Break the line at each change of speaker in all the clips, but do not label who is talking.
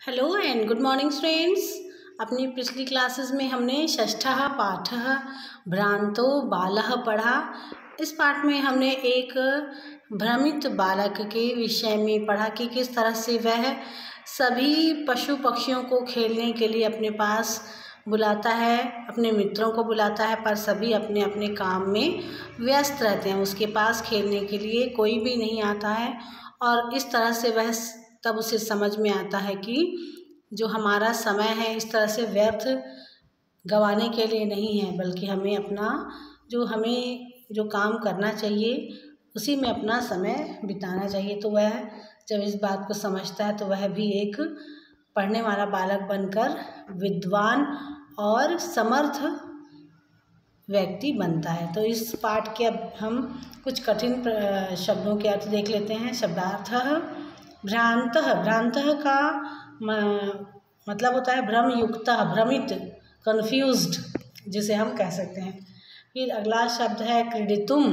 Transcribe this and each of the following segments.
Hello and good morning students. अपनी पिछली classes में हमने षष्ठः पाठः भ्रांतो बालः पढ़ा। इस पाठ में हमने एक भ्रमित बालक के विषय में पढ़ा कि किस तरह से वह सभी पशु पक्षियों को खेलने के लिए अपने पास बुलाता है, अपने मित्रों को बुलाता है, पर सभी अपने अपने काम में व्यस्त रहते हैं। उसके पास खेलने के लिए कोई भी नहीं आता है और इस तरह से वह तब उसे समझ में आता है कि जो हमारा समय है इस तरह से व्यर्थ गंवाने के लिए नहीं है, बल्कि हमें जो काम करना चाहिए उसी में अपना समय बिताना चाहिए। तो वह जब इस बात को समझता है तो वह भी एक पढ़ने वाला बालक बनकर विद्वान और समर्थ व्यक्ति बनता है। तो इस पाठ के अब हम कुछ कठिन शब्दों के अर्थ देख लेते हैं। शब्दार्थ भ्रांतः, भ्रांतः का मतलब होता है भ्रम युक्त, भ्रमित, कन्फ्यूज्ड, जिसे हम कह सकते हैं। फिर अगला शब्द है क्रीडितुम।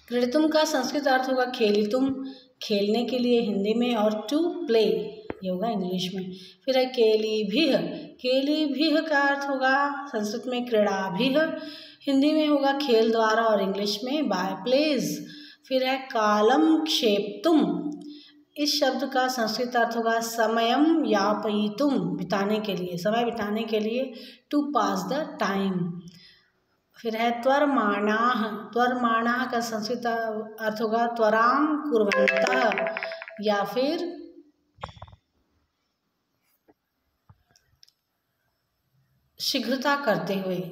क्रीडितुम का संस्कृत अर्थ होगा खेलितुम, खेलने के लिए हिंदी में, और टू प्ले ये होगा इंग्लिश में। फिर है केलिभिः, केलिभिः का अर्थ होगा संस्कृत में क्रीड़ाभिः, हिंदी में होगा खेल द्वारा और इंग्लिश में बाय प्लेज। फिर है कालम क्षेप्तुम, इस शब्द का संस्कृत अर्थ होगा समयम यापयितुम, बिताने के लिए, समय बिताने के लिए, टू पास द टाइम। फिर है त्वरमाणाः, त्वरमाणाः का संस्कृत अर्थ होगा त्वरां कुर्वन्तः, या फिर शीघ्रता करते हुए,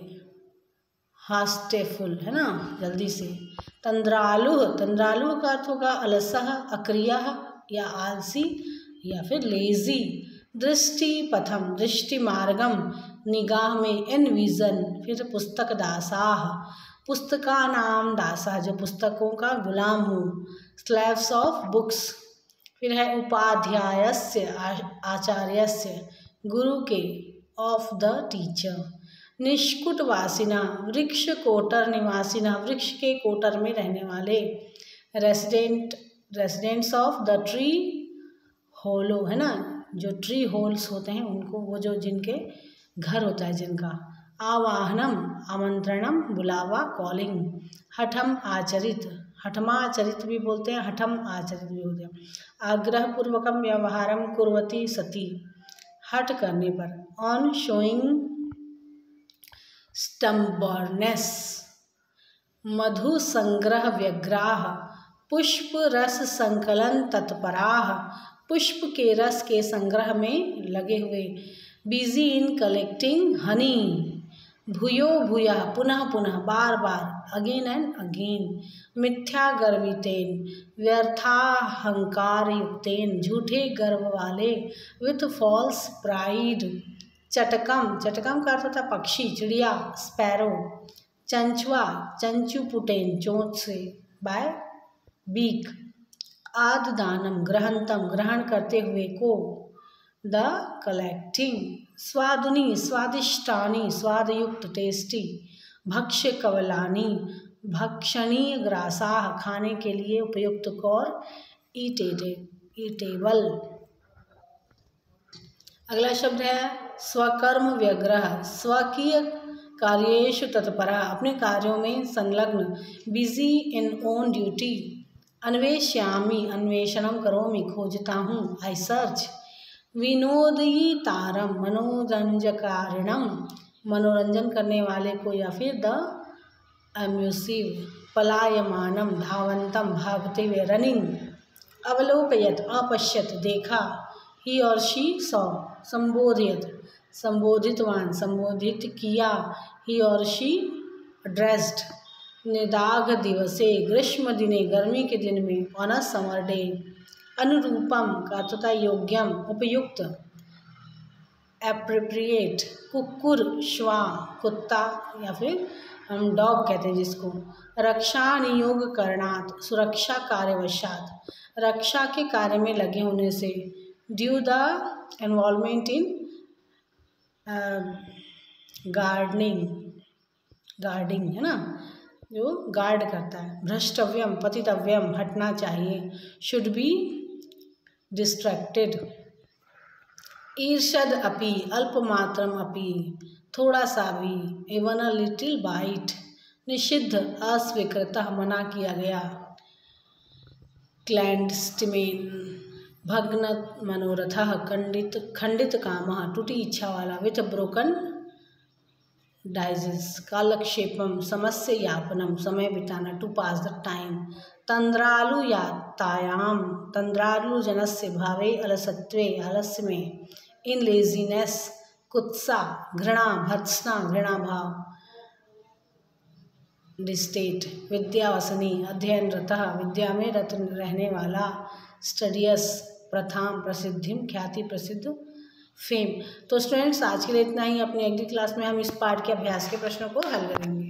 हास्टेफुल है ना, जल्दी से। तंद्रालुः, तंद्रालुः का अर्थ होगा अलसः, अक्रियः या आलसी, या फिर लेजी। दृष्टि पथम, दृष्टि मार्गम, निगाह में, इन विजन। फिर पुस्तक दासाः, पुस्तकानां दासाः, जो पुस्तकों का गुलाम हो, स्लेव्स ऑफ बुक्स। फिर है उपाध्यायस्य, आचार्यस्य, गुरु के, ऑफ द टीचर। निष्कुटवासिना, वृक्ष कोटर निवासिना, वृक्ष के कोटर में रहने वाले। रेसिडेंट्स ऑफ द ट्री होलो, है ना, जो ट्री होल्स होते हैं उनको, वो जो जिनके घर होता है जिनका। आवाहनम, आमंत्रणम, बुलावा, कॉलिंग। हठम आचरित, हठमाचरित भी बोलते हैं, हठम आचरित भी बोलते हैं। आग्रहपूर्वकम व्यवहारम कुर्वती सती, हठ करने पर। On showing स्टम्बर्नेस। मधु संग्रह व्यग्राह, पुष्प रस संकलन तत्पराह, पुष्प के रस के संग्रह में लगे हुए। Busy in collecting Honey. भूयो भूयः, पुनः पुनः, बार बार, अगेन एंड अगेन। मिथ्या गर्वितेन, व्यर्थाहंकार युक्तेन, झूठे गर्व वाले, विथ फॉल्स प्राइड। चटकम, चटकम का अर्थ होता है पक्षी, चिड़िया, स्पैरो। चंचुआ, चंचुपुटेन, चोंच से, बाय बीक। आददानम, ग्रहंतम, ग्रहण करते हुए को, द कलेक्टिंग। स्वादुनी, स्वादिष्टानी, स्वादयुक्त, टेस्टी। भक्ष्य कवलानी, भक्षणीय ग्रासाः, खाने के लिए उपयुक्त, और ईटेबल। अगला शब्द है स्वकर्म व्यग्रह, स्वकीय कार्येषु तत्परा, अपने कार्यों में संलग्न। Busy in own duty. अन्वेष्यामि, अन्वेषणम करोमि, खोजता हूँ, आई सर्च। विनोदयितारम, मनोरंजकारिणम, मनोरंजन करने वाले को, या फिर द अम्यूसिव। पलायमानम, धावंतम, भागते हुए, रनिंग। अवलोकयत, अपश्यत, देखा। ही और शी सॉ। संबोधित, संबोधितवान, संबोधित किया। ही और शी ड्रेस्ड। निदाघ दिवसे, ग्रीष्म दिने, गर्मी के दिन में, ऑन अ समर डे। अनुरूपम का अर्थ होता है योग्यम, उपयुक्त, एप्रोप्रिएट। कुक्कुर, श्वान, कुत्ता, या फिर हम डॉग कहते हैं जिसको। रक्षा नियोग करणात्, सुरक्षा कार्यवशात, रक्षा के कार्य में लगे होने से। Due the involvement in gardening, guarding है ना, जो गार्ड करता है। भ्रष्टव्यम, पतितव्यम, हटना चाहिए। Should be distracted. ईर्षद अपि, अल्पमात्रम अपि, थोड़ा सा भी, इवन अ लिटिल बाइट, निषिद्ध, अस्वीकृतः, मना किया गया, क्लैंडस्टिमेन, भग्न मनोरथः, खंडित कामः, टूटी इच्छा वाला, विथ ब्रोकन डाइजेस, कालक्षेपम, समस्य यापनम, समय बिताना, टू पास द टाइम, तंद्रालु यातायाम, तंद्रालु जनस्य भावे, अलसत्वे, आलस्य में, इन लेजीनेस, कुत्सा, घृणा, भत्सना, घृणा भाव, डिस्टेट, विद्यावसनी, अध्ययनरतः, विद्या में रत रहने वाला, स्टडियस, प्रथाम, प्रसिद्धिम, ख्याति, प्रसिद्ध, फेम। तो स्टूडेंट्स आज के लिए इतना ही। अपनी अगली क्लास में हम इस पार्ट के अभ्यास के प्रश्नों को हल करेंगे।